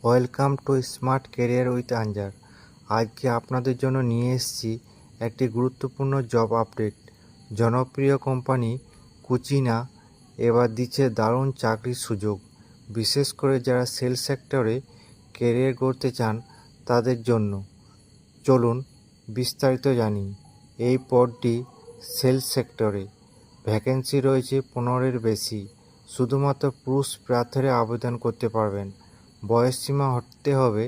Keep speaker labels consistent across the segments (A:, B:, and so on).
A: Welcome to smart career with Anzar. আজকে আপনাদের জন্য নিয়ে এসেছি একটি গুরুত্বপূর্ণ জব আপডেট। জনপ্রিয় কোম্পানি কুচিনা এবার দিচ্ছে দারুণ চাকরির সুযোগ, বিশেষ করে যারা সেলস সেক্টরে ক্যারিয়ার গড়তে চান তাদের জন্য। চলুন বিস্তারিত জানি। এই পদটি সেলস সেক্টরে, ভ্যাকেন্সি রয়েছে 15-এর বেশি। শুধুমাত্র পুরুষ প্রার্থীরা আবেদন করতে পারবেন। বয়সসীমা হতে হবে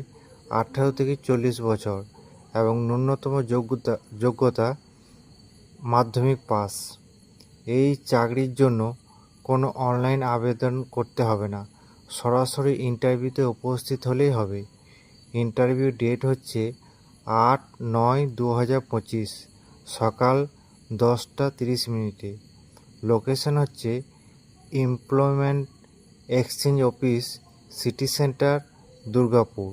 A: 18 থেকে 40 বছর এবং ন্যূনতম যোগ্যতা মাধ্যমিক পাস। এই চাকরির জন্য কোনো অনলাইন আবেদন করতে হবে না, সরাসরি ইন্টারভিউতে উপস্থিত হলেই হবে। ইন্টারভিউ ডেট হচ্ছে 8/9/2025 সকাল 10:30। লোকেশন হচ্ছে employment exchange office, city centre, Durgapur.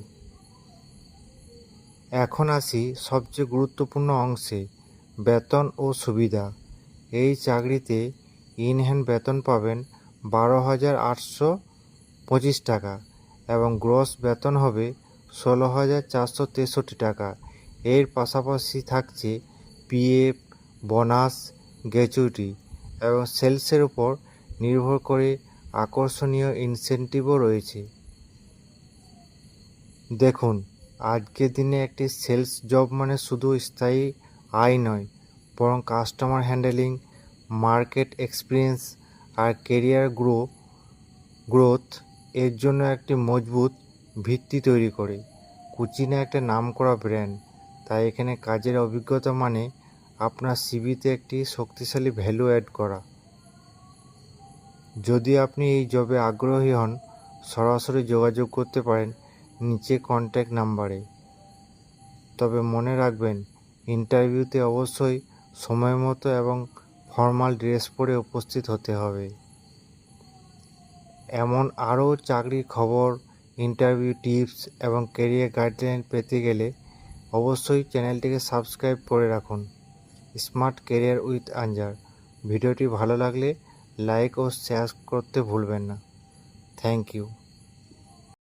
A: এখন আসি সবচেয়ে গুরুত্বপূর্ণ অংশে, বেতন ও সুবিধা। এই চাকরিতে ইন হ্যান্ড বেতন পাবেন 12,825 টাকা এবং গ্রস বেতন হবে 16,463 টাকা। এর পাশাপাশি থাকছে পিএফ, বোনাস, গ্র্যাচুইটি এবং সেলসের উপর নির্ভর করে আকর্ষণীয় ইনসেনটিভও রয়েছে। দেখুন, আজকের দিনে একটি সেলস জব মানে শুধু স্থায়ী আয় নয়, বরং কাস্টমার হ্যান্ডেলিং, মার্কেট এক্সপিরিয়েন্স আর কেরিয়ার গ্রোথ এর জন্য একটি মজবুত ভিত্তি তৈরি করে। কুচিনা একটা নামকরা ব্র্যান্ড, তাই এখানে কাজের অভিজ্ঞতা মানে আপনার সিভিতে একটি শক্তিশালী ভ্যালু অ্যাড করা। যদি আপনি এই জবে আগ্রহী হন, সরাসরি যোগাযোগ করতে পারেন নিচে কন্ট্যাক্ট নাম্বারে। তবে মনে রাখবেন, ইন্টারভিউতে অবশ্যই সময় মতো এবং ফর্মাল ড্রেস পরে উপস্থিত হতে হবে। এমন আরও চাকরির খবর, ইন্টারভিউ টিপস এবং ক্যারিয়ার গাইডলাইন পেতে গেলে অবশ্যই চ্যানেলটিকে সাবস্ক্রাইব করে রাখুন। Smart career with Anzar. ভিডিওটি ভালো লাগলে লাইক ও শেয়ার করতে ভুলবেন না। Thank you.